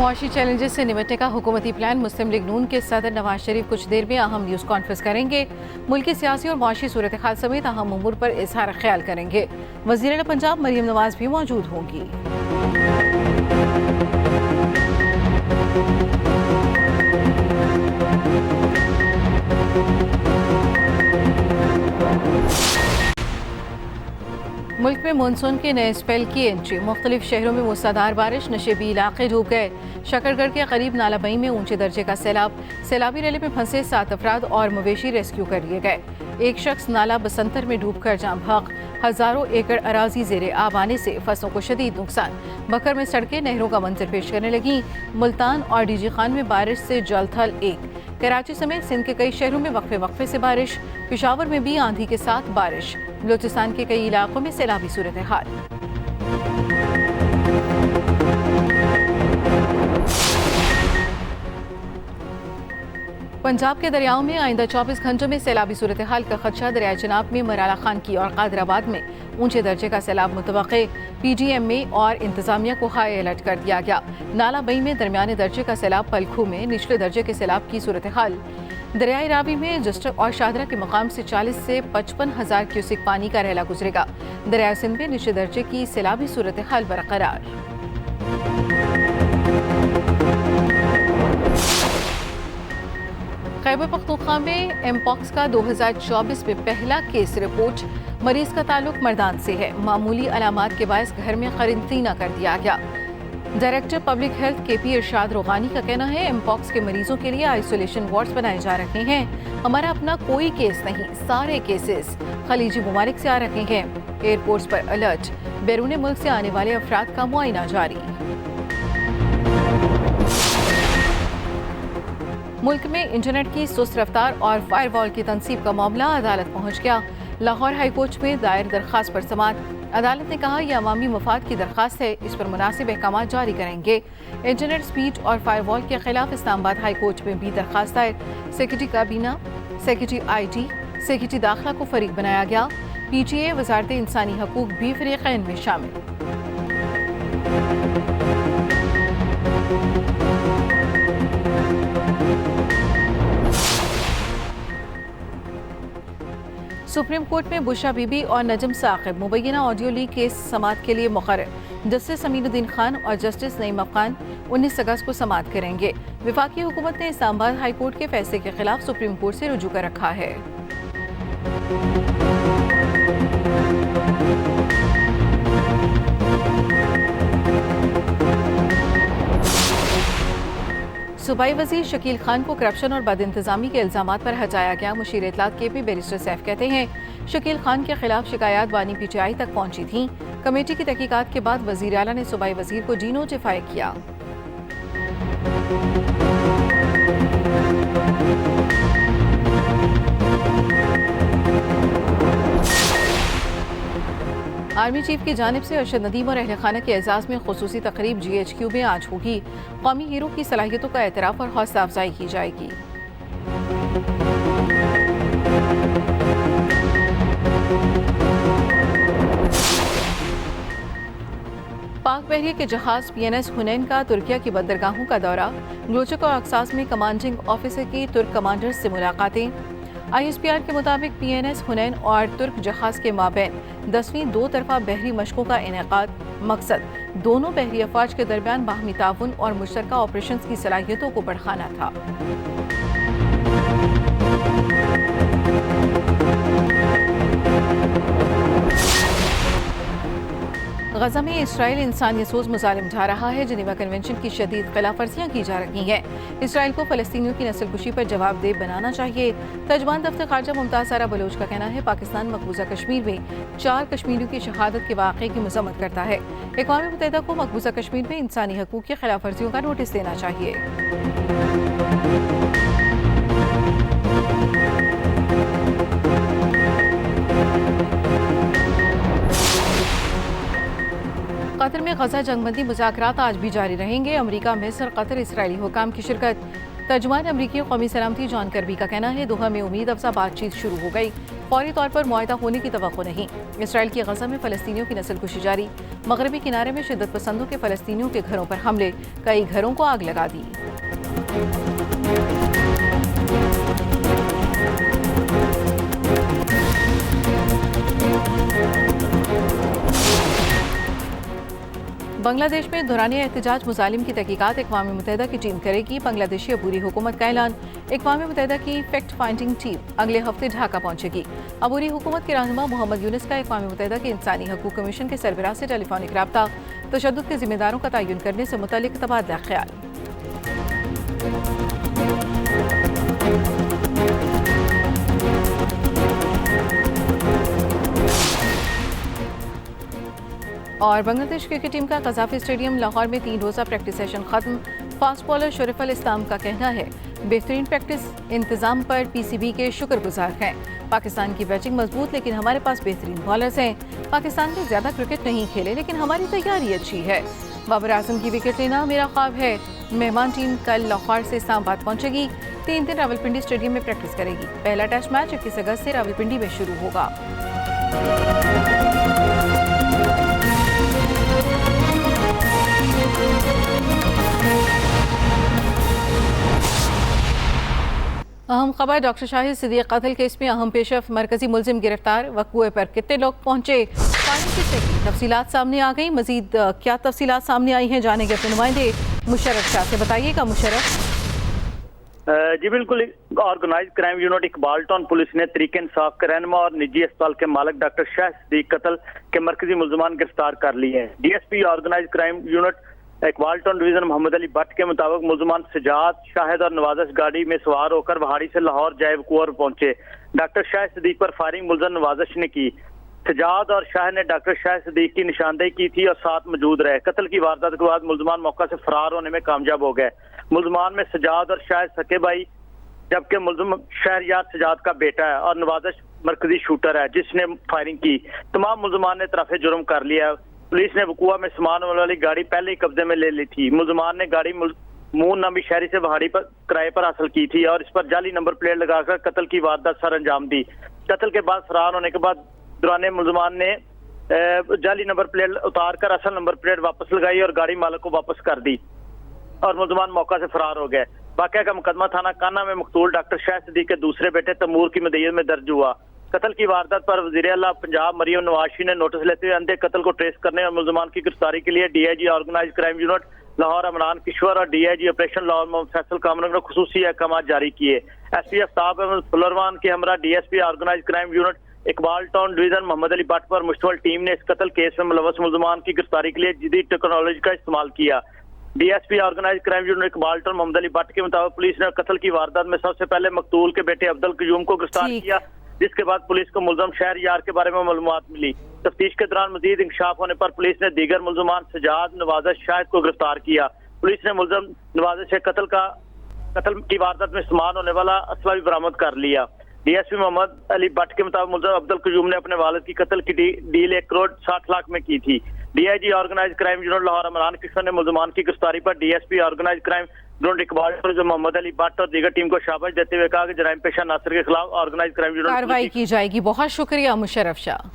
मुआशी चैलेंजेस से निपटने का हुकूमती प्लान। मुस्लिम लीग नून के सदर नवाज शरीफ कुछ देर में अहम न्यूज़ कॉन्फ्रेंस करेंगे। मुल्की सियासी और मुआशी सूरत हाल समेत अहम उमूर पर इजहार ख्याल करेंगे। वज़ीर पंजाब मरियम नवाज भी मौजूद होंगी। मुल्क में मानसून के नए स्पेल की एंट्री। मुख्तलिफ शहरों में मूसलाधार बारिश, नशेबी इलाके डूब गए। शकरगढ़ के करीब नालाबई में ऊंचे दर्जे का सैलाब। सैलाबी रैली में फंसे 7 अफराद और मवेशी रेस्क्यू कर लिए गए। एक शख्स नाला बसंतर में डूबकर जान भाग। हजारों एकड़ अराजी जेरे आब आने से फसलों को शदीद नुकसान। बकर में सड़कें नहरों का मंजर पेश करने लगी। मुल्तान और डीजी खान में बारिश से जल थल एक। कराची समेत सिंध के कई शहरों में वक्फे वक्फे से बारिश। पेशावर में भी आंधी के साथ बारिश। बलूचिस्तान के कई इलाकों में सैलाबी सूरत हाल। पंजाब के दरियाओं में आइंदा 24 घंटों में सैलाबी सूरत हाल का खदशा। दरियाए जनाब में मराला खान की और कादराबाद में ऊंचे दर्जे का सैलाब मुतवक्के। PGM में और इंतजामिया को हाई अलर्ट कर दिया गया। नालाबई में दरमियाने दर्जे का सैलाब। पलखू में निचले दर्जे के सैलाब की सूरत हाल। दरियाई रावी में जस्टर और शाहदरा के मकाम से 40 से 55,000 क्यूसिक पानी का रैला गुजरेगा। दरियाई सिंध में निचले दर्जे की सैलाबी सूरत हाल बरकरार। खैबर पख्तूनख्वा में एमपॉक्स का 2024 में पहला केस रिपोर्ट। मरीज का ताल्लुक मर्दान से है। मामूली अलामात के बायस घर में करेंटीना कर दिया गया। डायरेक्टर पब्लिक हेल्थ KP इरशाद रोगानी का कहना है एमपॉक्स के मरीजों के लिए आइसोलेशन वार्ड्स बनाए जा रहे हैं। हमारा अपना कोई केस नहीं, सारे केसेस खलीजी ममालिक से आ रहे हैं। एयरपोर्ट्स पर अलर्ट। बैरून मुल्क से आने वाले अफराद का मुआयना जारी। मुल्क में इंटरनेट की सुस्त रफ्तार और फायरवॉल की तनसीब का मामला अदालत पहुंच गया। लाहौर हाईकोर्ट में दायर दरख्वास्त पर समाअत। अदालत ने कहा यह अवामी मफाद की दरख्वास्त है, इस पर मुनासिब अहकाम जारी करेंगे। इंटरनेट स्पीड और फायरवॉल के खिलाफ इस्लामाबाद हाईकोर्ट में भी दरख्वास्त दायर। सेक्रेटरी काबीना, सेक्रेटरी IT, सेक्रेटरी दाखिला को फरीक बनाया गया। PTA, वजारत इंसानी हकूक भी फरीक़ैन में शामिल। सुप्रीम कोर्ट में बुशरा बीबी और नजम साकिब मुबैना ऑडियो लीक केस समाअत के लिए मुकर्रर। जस्टिस अमीनुद्दीन खान और जस्टिस नईम अफगान 19 अगस्त को समाअत करेंगे। वफाकी हुकूमत ने इस्लामाबाद हाई कोर्ट के फैसले के खिलाफ सुप्रीम कोर्ट से रुजू कर रखा है। सूबाई वजीर शकील खान को करप्शन और बदइंतजामी के इल्जामात पर हटाया गया। मुशीर इत्तलात KP बैरिस्टर सैफ कहते हैं शकील खान के खिलाफ शिकायत बानी PTI तक पहुंची थी। कमेटी की तहकीकात के बाद वजीर आला ने सूबाई वजीर को डीनोटिफाई किया। आर्मी चीफ की जानिब से अरशद नदीम और अहल खाना के एजाज में खुसूसी तकरीब GHQ में आज होगी। कौमी हीरो की सलाहियतों का एतराफ़ और हौसला अफजाई की जाएगी। पाक बहरिया के जहाज PNS हुनैन का तुर्किया की बंदरगाहों का दौरा। ग्लोचक और अक्सास में कमांडिंग ऑफिसर की तुर्क कमांडर से मुलाकातें। ISPR के मुताबिक PNS हुनैन और तुर्क जहाज के माबैन 10वीं 2 तरफा बहरी मशकों का इनेकाद। मकसद दोनों बहरी अफवाज के दरमियान बाहमी ताउन और मुश्तरका ऑपरेशन की सलाहियतों को बढ़ाना था। गजा में इसराइल इंसानियत सोज मुजालिम ढा रहा है। जिनेवा कन्वेंशन की शदीद खिलाफवर्जियां की जा रही हैं। इसराइल को फलस्तीनियों की नस्लकुशी पर जवाबदेह बनाना चाहिए। तर्जुमान दफ्तर खारजा मुमताज सारा बलोच का कहना है पाकिस्तान मकबूजा कश्मीर में 4 कश्मीरियों की शहादत के वाक़े की मजम्मत करता है। अक़वाम मुत्तहिदा को मकबूजा कश्मीर में इंसानी हकूक़ की खिलाफवर्जियों का नोटिस देना चाहिए। कतर में गजा जंगबंदी मुज़ाकरात आज भी जारी रहेंगे। अमरीका, मिस्र, कतर, इसराइली हुकाम की शिरकत। तर्जुमान अमरीकी कौमी सलामती जॉन कर्बी का कहना है दोहा में उम्मीद अफजा बातचीत शुरू हो गई। फौरी तौर पर मुआहदा होने की तवक्को नहीं। इसराइल की गजा में फ़लस्तीनियों की नस्लकुशी जारी। मगरबी किनारे में शिद्दत पसंदों के फ़लस्तीनियों के घरों पर हमले, कई घरों को आग लगा दी। बांग्लादेश में दौरानिया एहतजाज मुजालिम की तहकीकात अक़वाम मुत्तहिदा की टीम करेगी। बांग्लादेशी अबूरी हुकूमत का ऐलान। अक़वाम मुत्तहिदा की फैक्ट फाइंडिंग टीम अगले हफ्ते ढाका पहुंचेगी। अबूरी हुकूमत के रहनुमा मोहम्मद यूनुस का अक़वाम मुत्तहिदा के इंसानी हकूक़ कमीशन के सरबराह से टेलीफोनिक रब्ता। तशद्दुद के जिम्मेदारों का तयन करने से मुतल्लिक़ तबादला ख्याल। और बांग्लादेश क्रिकेट टीम का कज़ाफ़ी स्टेडियम लाहौर में 3 रोज़ा प्रैक्टिस सेशन खत्म। फास्ट बॉलर शरीफुल इस्लाम का कहना है बेहतरीन प्रैक्टिस इंतज़ाम पर पीसीबी के शुक्रगुजार हैं। पाकिस्तान की बैटिंग मजबूत, लेकिन हमारे पास बेहतरीन बॉलर्स हैं। पाकिस्तान में ज़्यादा क्रिकेट नहीं खेले, लेकिन हमारी तैयारी अच्छी है। बाबर आजम की विकेट लेना मेरा ख्वाब है। मेहमान टीम कल लाहौर से इस्लामाबाद पहुंचेगी। 3 दिन रावलपिंडी स्टेडियम में प्रैक्टिस करेगी। पहला टेस्ट मैच 21 अगस्त से रावलपिंडी में शुरू होगा। अहम खबर, डॉक्टर शाहिद सिद्दीक कत्ल केस में अहम पेशरफ मरकजी मुलजिम गिरफ्तार। वक़्वे पर कितने लोग पहुंचे, फायरिंग किससे की, तफसीलात सामने आ गई। मजीद क्या तफसीलात सामने आई हैं, जानेंगे अपने नुमाइंदे मुशर्रफ शाह से। बताइएगा मुशर्रफ। जी बिल्कुल, organise crime unit Iqbal town police ने तरीके इंसाफ के रहनुमा और निजी अस्पताल के मालिक डॉक्टर शाहिद सिद्दीक कत्ल के मरकजी मुलजमान गिरफ्तार कर लिए हैं। DSP organise crime unit Iqbal town division Mohammad Ali Bhatt के मुताबिक मुलजमान सजाद, शाहिद और नवाजिश गाड़ी में सवार होकर वहाड़ी से लाहौर जाए वकूअर पहुंचे। डॉक्टर शाहिद सिद्दीक पर फायरिंग मुलजम नवाजिश ने की। सजाद और शाह ने डॉक्टर शाहिद सिद्दीक की निशानदेही की थी और साथ मौजूद रहे। कत्ल की वारदात के बाद मुलजमान मौका से फरार होने में कामयाब हो गए। मुलजमान में सजाद और शाहिद सके भाई, जबकि मुलजम शहरयार सजाद का बेटा है और नवाजिश मरकजी शूटर है जिसने फायरिंग की। तमाम मुलजमान ने तरफ जुर्म कर लिया। पुलिस ने वकूआ में सामान वाली गाड़ी पहले ही कब्जे में ले ली थी। मुलजमान ने गाड़ी मून नामी शहरी से वहाड़ी पर किराए पर हासिल की थी और इस पर जाली नंबर प्लेट लगाकर कत्ल की वारदात सर अंजाम दी। कत्ल के बाद फरार होने के बाद दौरान मुलजमान ने जाली नंबर प्लेट उतार कर असल नंबर प्लेट वापस लगाई और गाड़ी मालिक को वापस कर दी और मुलजमान मौका से फरार हो गए। वाकया का मुकदमा थाना काना में मकतूल डॉक्टर शाहिद सिद्दीक के दूसरे बेटे तैमूर की मदईयत में दर्ज हुआ। कत्ल की वारदात पर वज़ीर आला पंजाब मरियम नवाज ने नोटिस लेते हुए अंधे कत्ल को ट्रेस करने और मुलजमान की गिरफ्तारी के लिए DIG organise crime unit Lahore Amran Kishwar और डीआईजी ऑपरेशन लाहौर मोहम्मद फैसल कामरान ने खुसूसी अहकाम जारी किए। एसपी आफ्ताब अहमद फुलरवान के हमरा DSP organise crime unit Iqbal town division Mohammad Ali Bhatt पर मुश्तमिल टीम ने इस कत्ल केस में मुलव्वस मुलजमान की गिरफ्तारी के लिए जदीद टेक्नोलॉजी का इस्तेमाल किया। DSP organise crime unit Iqbal town Mohammad Ali Bhatt के मुताबिक पुलिस ने कत्ल की वारदात में सबसे पहले मकतूल के बेटे अब्दुल कयूम को गिरफ्तार किया, जिसके बाद पुलिस को मुलजम शहर यार के बारे में मालूमात मिली। तफ्तीश के दौरान मजीद इंकशाफ होने पर पुलिस ने दीगर मुलजमान सजाद, नवाजिश, शाहिद को गिरफ्तार किया। पुलिस ने मुलजम नवाजिश से कत्ल की वारदात में इस्तेमाल होने वाला असला भी बरामद कर लिया। डीएसपी मोहम्मद अली भट्ट के मुताबिक मुलजम अब्दुल कयूम ने अपने वालिद की कत्ल की डील 1 करोड़ 60 लाख में की थी। DIG organise crime unit Lahore Amran Kishan ने मुलजमान की गिरफ्तारी पर DSP organise crime unit Iqbal Mohammad Ali Bhatt और दीगर टीम को शाबाश देते हुए कहा कि जराइम पेशा नासिर के खिलाफ ऑर्गेनाइज क्राइम यूनिट कार्रवाई की जाएगी। बहुत शुक्रिया मुशर्रफ शाह।